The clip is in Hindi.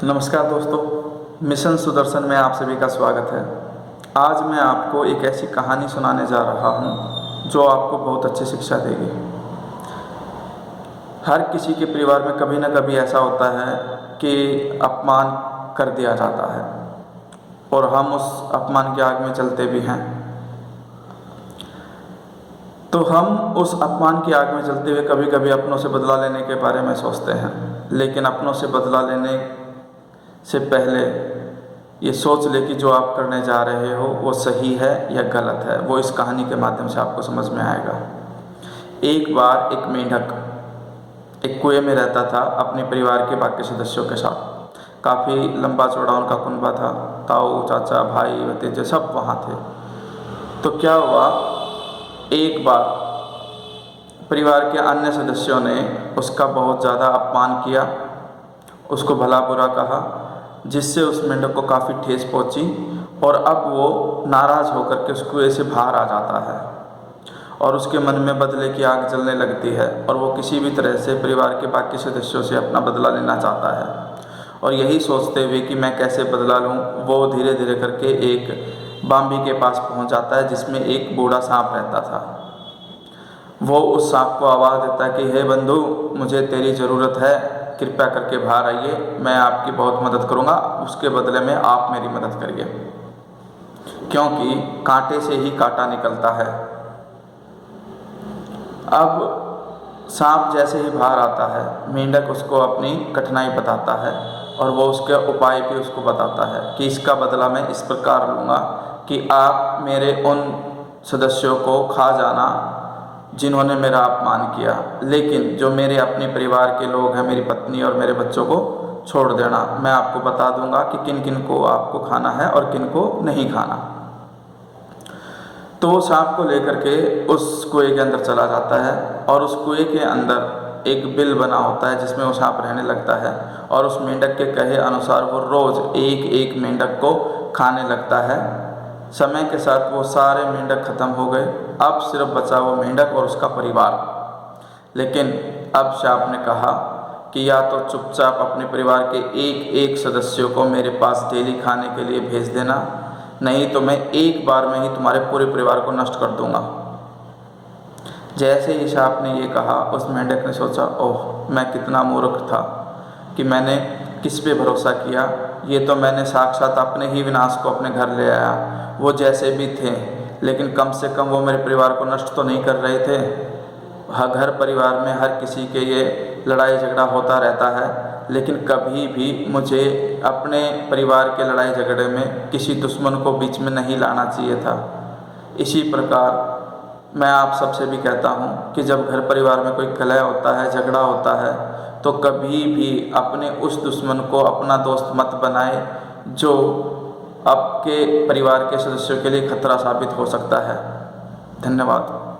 नमस्कार दोस्तों, मिशन सुदर्शन में आप सभी का स्वागत है। आज मैं आपको एक ऐसी कहानी सुनाने जा रहा हूँ जो आपको बहुत अच्छी शिक्षा देगी। हर किसी के परिवार में कभी ना कभी ऐसा होता है कि अपमान कर दिया जाता है और हम उस अपमान की आग में जलते भी हैं। तो हम उस अपमान की आग में जलते हुए कभी कभी अपनों से बदला लेने के बारे में सोचते हैं, लेकिन अपनों से बदला लेने से पहले ये सोच ले कि जो आप करने जा रहे हो वो सही है या गलत है। वो इस कहानी के माध्यम से आपको समझ में आएगा। एक बार एक मेंढक एक कुएं में रहता था अपने परिवार के बाकी सदस्यों के साथ। काफ़ी लंबा चौड़ा उनका कुनबा था। ताऊ, चाचा, भाई, भतीजे सब वहाँ थे। तो क्या हुआ, एक बार परिवार के अन्य सदस्यों ने उसका बहुत ज़्यादा अपमान किया, उसको भला बुरा कहा, जिससे उस मेंढक को काफ़ी ठेस पहुंची और अब वो नाराज़ होकर के उस कुएं से बाहर आ जाता है और उसके मन में बदले की आग जलने लगती है और वो किसी भी तरह से परिवार के बाकी सदस्यों से अपना बदला लेना चाहता है। और यही सोचते हुए कि मैं कैसे बदला लूँ, वो धीरे धीरे करके एक बाम्बी के पास पहुँच जाता है जिसमें एक बूढ़ा सांप रहता था। वो उस सांप को आवाज़ देता है कि हे बंधु, मुझे तेरी ज़रूरत है, कृपया करके बाहर आइए, मैं आपकी बहुत मदद करूँगा, उसके बदले में आप मेरी मदद करिए, क्योंकि कांटे से ही कांटा निकलता है। अब सांप जैसे ही बाहर आता है, मेंढक उसको अपनी कठिनाई बताता है और वो उसके उपाय भी उसको बताता है कि इसका बदला मैं इस प्रकार लूँगा कि आप मेरे उन सदस्यों को खा जाना जिन्होंने मेरा अपमान किया, लेकिन जो मेरे अपने परिवार के लोग हैं, मेरी पत्नी और मेरे बच्चों को छोड़ देना। मैं आपको बता दूंगा कि किन किन को आपको खाना है और किन को नहीं खाना। तो वो सांप को लेकर के उस कुएं के अंदर चला जाता है और उस कुएं के अंदर एक बिल बना होता है जिसमें वो सांप रहने लगता है और उस मेंढक के कहे अनुसार वो रोज़ एक एक मेंढक को खाने लगता है। समय के साथ वो सारे मेंढक खत्म हो गए, अब सिर्फ बचा वो मेंढक और उसका परिवार। लेकिन अब सांप ने कहा कि या तो चुपचाप अपने परिवार के एक एक सदस्यों को मेरे पास डेली खाने के लिए भेज देना, नहीं तो मैं एक बार में ही तुम्हारे पूरे परिवार को नष्ट कर दूंगा। जैसे ही सांप ने ये कहा, उस मेंढक ने सोचा, ओह, मैं कितना मूर्ख था कि मैंने किस पे भरोसा किया। ये तो मैंने साक्षात अपने ही विनाश को अपने घर ले आया। वो जैसे भी थे, लेकिन कम से कम वो मेरे परिवार को नष्ट तो नहीं कर रहे थे। घर परिवार में हर किसी के ये लड़ाई झगड़ा होता रहता है, लेकिन कभी भी मुझे अपने परिवार के लड़ाई झगड़े में किसी दुश्मन को बीच में नहीं लाना चाहिए था। इसी प्रकार मैं आप सबसे भी कहता हूँ कि जब घर परिवार में कोई कलह होता है, झगड़ा होता है, तो कभी भी अपने उस दुश्मन को अपना दोस्त मत बनाए जो आपके परिवार के सदस्यों के लिए खतरा साबित हो सकता है। धन्यवाद।